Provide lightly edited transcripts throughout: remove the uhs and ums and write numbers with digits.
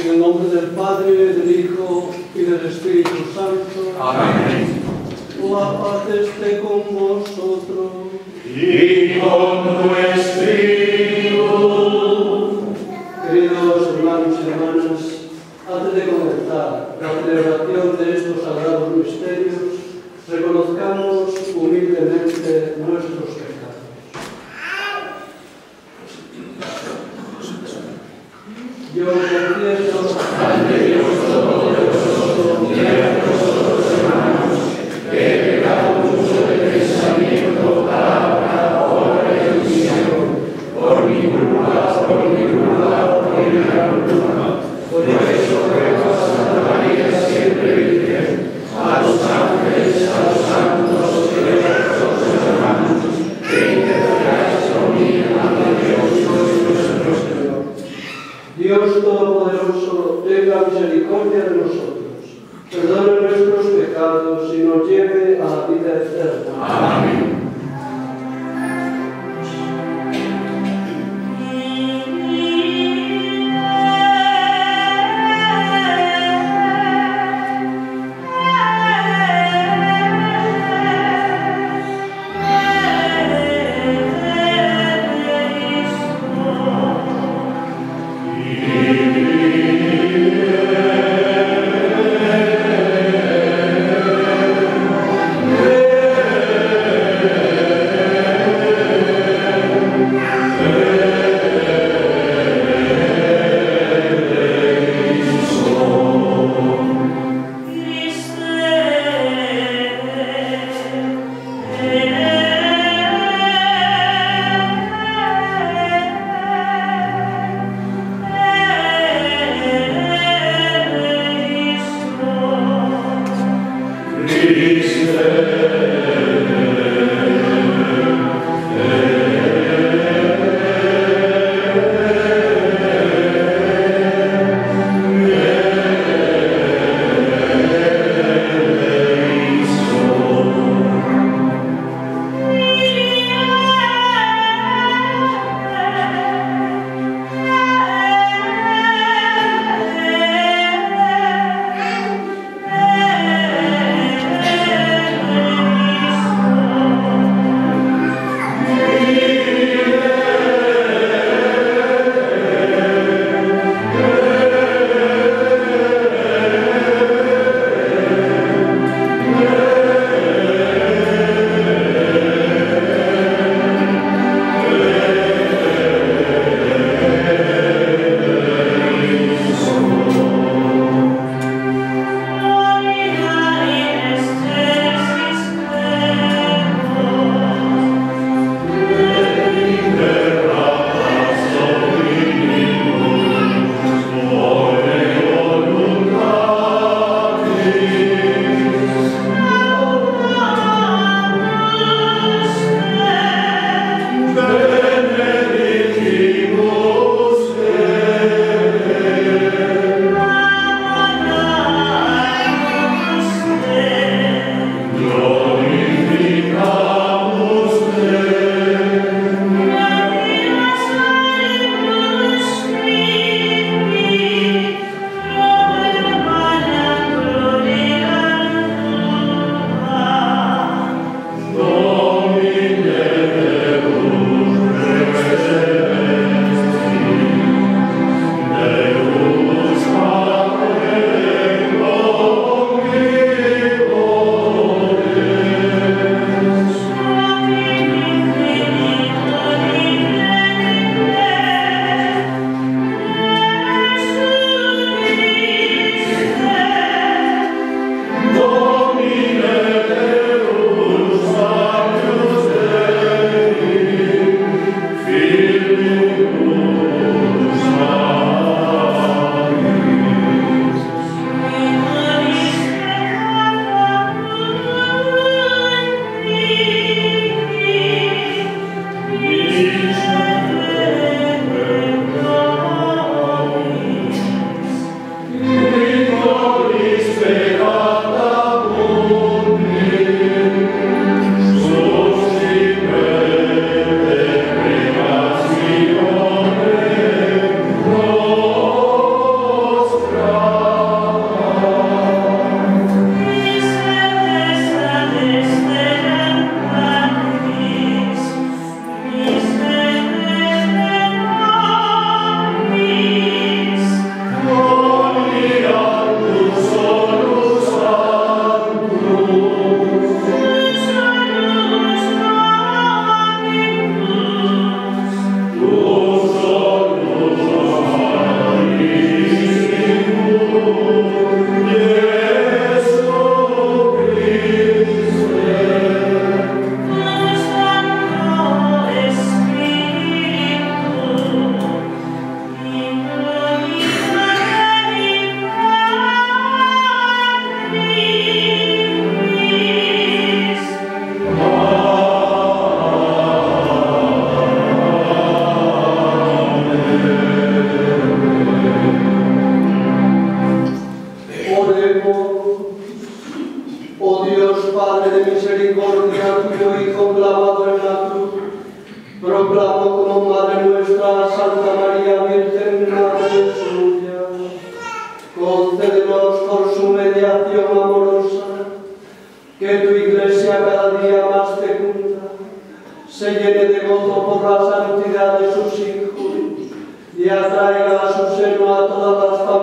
En el nombre del Padre, del Hijo y del Espíritu Santo. Amén. La paz esté con vosotros. Y con tu espíritu. Queridos hermanos y hermanas, antes de comenzar la celebración de estos sagrados misterios, reconozcamos humildemente nuestros pecados. Yo confieso Ante Dios Todopoderoso y ante vosotros, hermanos, que he pecado mucho de pensamiento, palabra, obra y omisión, por mi culpa, por mi culpa. Por eso ruego a Santa María, siempre Virgen, a los ángeles, a los santos y a vosotros, hermanos, que intercedáis por mí ante Dios nuestro Señor. Dios Todopoderoso, tenga misericordia de nosotros, perdone nuestros pecados y nos lleve a la vida eterna. Amén.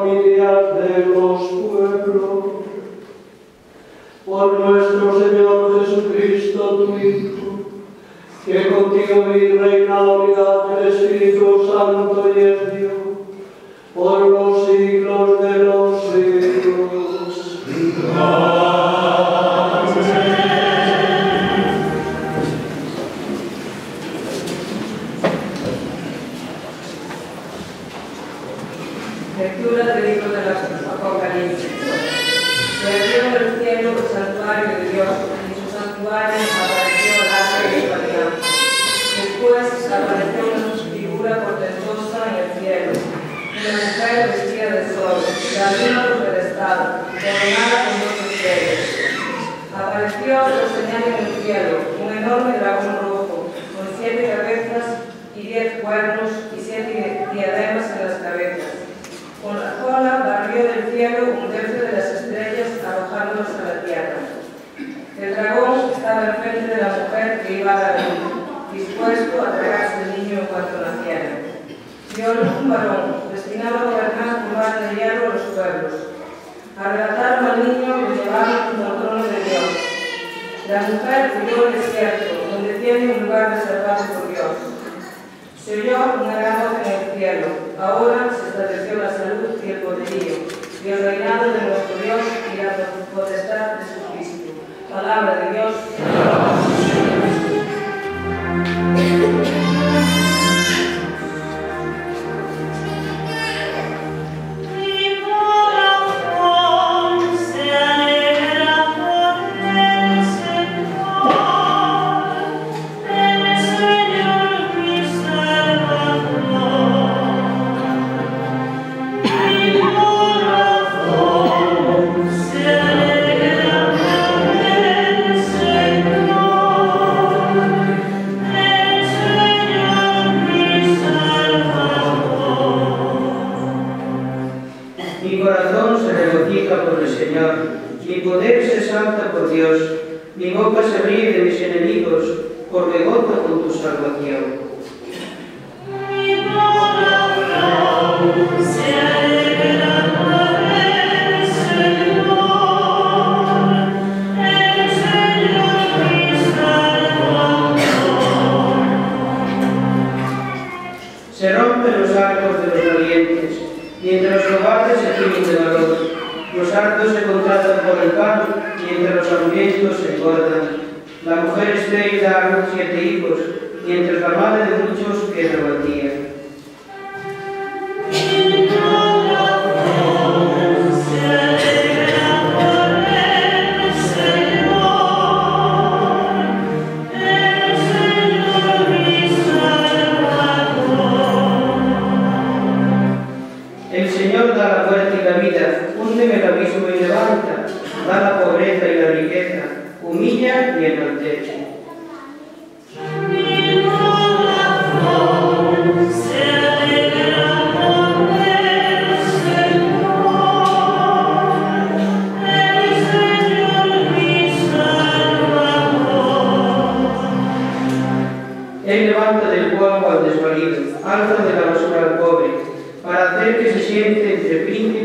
familias de los pueblos. Por nuestro Señor Jesucristo, tu Hijo, que contigo vive y reina la unidad del Espíritu Santo y es Dios, por los siglos de los siglos. Lectura del libro de las Apocalipsis. Se abrió en el cielo el santuario de Dios, y en su santuario apareció el arca de su alianza. Después apareció una figura portentosa en el cielo, una mujer vestida de sol, de arriba por pedestal, coronada con 12 estrellas. Apareció otra señal en el cielo, un enorme dragón rojo, con 7 cabezas y 10 cuernos y 7 diademas en las cabezas. Con la cola barrió del cielo un tercio de las estrellas, arrojándolas a la tierra. El dragón estaba enfrente de la mujer que iba a la luz, dispuesto a tragarse el niño en cuanto naciera. Vio un varón, destinado a gobernar con vara de hierro a los pueblos. Arrebataron al niño y lo llevaron junto al trono de Dios. La mujer huyó al desierto, donde tiene un lugar reservado por Dios. Se oyó una gran voz en el cielo. Ahora se estableció la salud y el poderío, y el reinado de nuestro Dios y la potestad de su Cristo. Palabra de Dios. Mi poder se exalta por Dios, mi boca se ríe de mis enemigos, porque gozo con tu salvación. Se rompen los arcos de los valientes, mientras los cobardes se tienen de valor. Los hartos se contratan por el pan, mientras los hambrientos se engordan. La mujer estéril da a luz 7 hijos, mientras la madre de muchos queda vacía. El Señor da la muerte y la vida, húndeme el abismo y levanta, da la pobreza y la riqueza, humilla y enaltece. Él levanta del polvo al desvalido, alza de la basura al pobre, para hacer que se siente entre príncipes